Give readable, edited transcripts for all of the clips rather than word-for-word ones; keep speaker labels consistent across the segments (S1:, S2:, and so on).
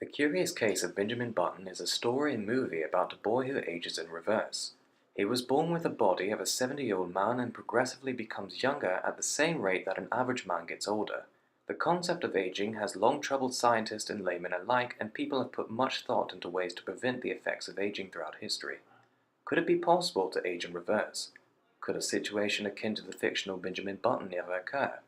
S1: The Curious Case of Benjamin Button is a story and movie about a boy who ages in reverse. He was born with the body of a 70-year-old man and progressively becomes younger at the same rate that an average man gets older. The concept of aging has long troubled scientists and laymen alike, and people have put much thought into ways to prevent the effects of aging throughout history. Could it be possible to age in reverse? Could a situation akin to the fictional Benjamin Button ever occur?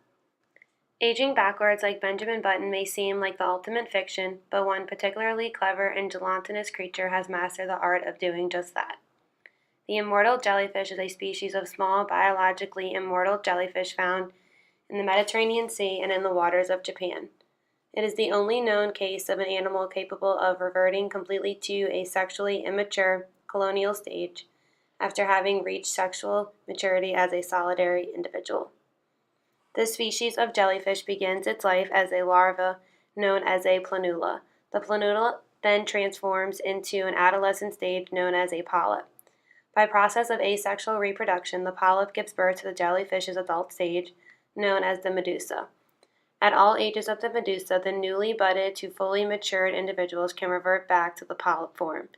S2: Aging backwards like Benjamin Button may seem like the ultimate fiction, but one particularly clever and gelatinous creature has mastered the art of doing just that. The immortal jellyfish is a species of small, biologically immortal jellyfish found in the Mediterranean Sea and in the waters of Japan. It is the only known case of an animal capable of reverting completely to a sexually immature colonial stage after having reached sexual maturity as a solitary individual. This species of jellyfish begins its life as a larva known as a planula. The planula then transforms into an adolescent stage known as a polyp. By process of asexual reproduction, the polyp gives birth to the jellyfish's adult stage, known as the medusa. At all ages of the medusa, the newly budded to fully matured individuals can revert back to the polyp form.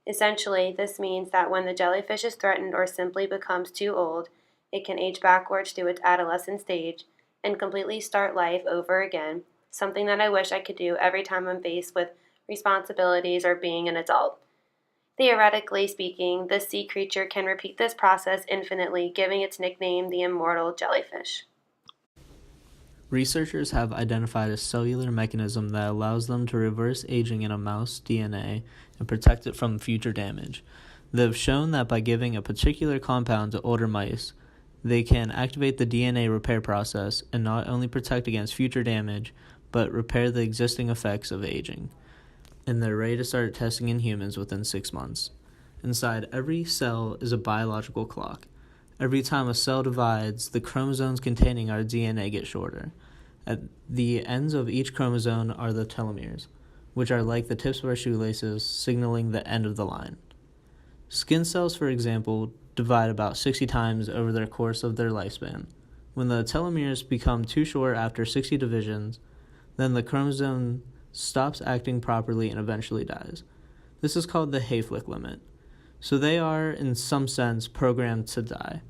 S2: Essentially, this means that when the jellyfish is threatened or simply becomes too old, it can age backwards to its adolescent stage and completely start life over again, something that I wish I could do every time I'm faced with responsibilities or being an adult. Theoretically speaking, this sea creature can repeat this process infinitely, giving its nickname the Immortal Jellyfish.
S3: Researchers have identified a cellular mechanism that allows them to reverse aging in a mouse DNA and protect it from future damage. They have shown that by giving a particular compound to older mice, they can activate the DNA repair process and not only protect against future damage, but repair the existing effects of aging. And they're ready to start testing in humans within 6 months. Inside every cell is a biological clock. Every time a cell divides, the chromosomes containing our DNA get shorter. At the ends of each chromosome are the telomeres, which are like the tips of our shoelaces, signaling the end of the line. Skin cells, for example, divide about 60 times over the course of their lifespan. When the telomeres become too short after 60 divisions, then the chromosome stops acting properly and eventually dies. This is called the Hayflick limit. So they are, in some sense, programmed to die.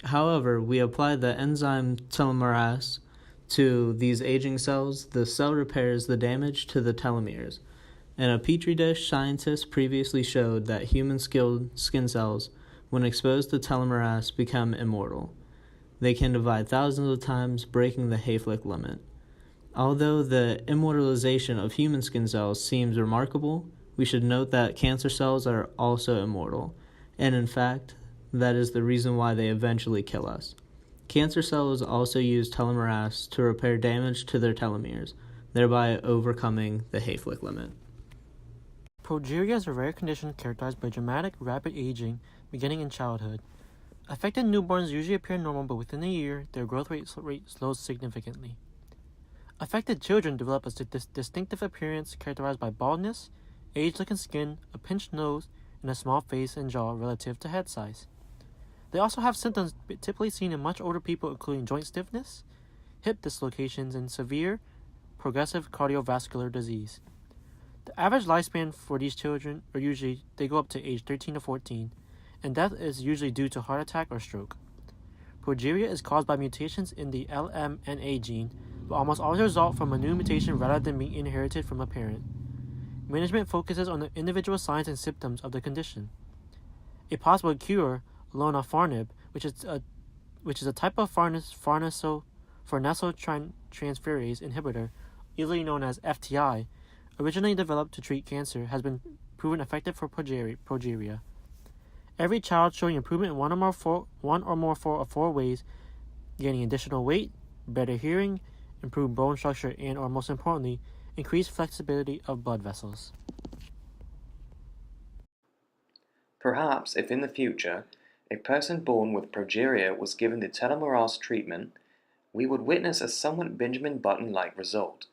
S3: However, we apply the enzyme telomerase to these aging cells. The cell repairs the damage to the telomeres. In a petri dish, scientists previously showed that human skin cells, when exposed to telomerase, become immortal. They can divide thousands of times, breaking the Hayflick limit. Although the immortalization of human skin cells seems remarkable, we should note that cancer cells are also immortal, and in fact, that is the reason why they eventually kill us. Cancer cells also use telomerase to repair damage to their telomeres, thereby overcoming the Hayflick limit.
S4: Progeria is a rare condition characterized by dramatic, rapid aging beginning in childhood. Affected newborns usually appear normal, but within a year, their growth rate slows significantly. Affected children develop a distinctive appearance characterized by baldness, age-looking skin, a pinched nose, and a small face and jaw relative to head size. They also have symptoms typically seen in much older people, including joint stiffness, hip dislocations, and severe progressive cardiovascular disease. The average lifespan for these children they go up to age 13 to 14, and death is usually due to heart attack or stroke. Progeria is caused by mutations in the LMNA gene, but almost always result from a new mutation rather than being inherited from a parent. Management focuses on the individual signs and symptoms of the condition. A possible cure, lonafarnib, which is a type of farnesyltransferase inhibitor, usually known as FTI, originally developed to treat cancer, has been proven effective for progeria. Every child showing improvement in one or more of four ways, gaining additional weight, better hearing, improved bone structure, and, or most importantly, increased flexibility of blood vessels.
S1: Perhaps if in the future a person born with progeria was given the telomerase treatment, we would witness a somewhat Benjamin Button-like result.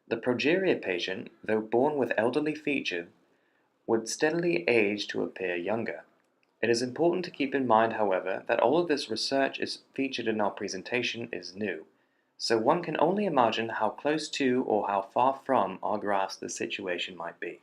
S1: The progeria patient, though born with elderly features, would steadily age to appear younger. It is important to keep in mind, however, that all of this research is featured in our presentation is new. So one can only imagine how close to or how far from our grasp the situation might be.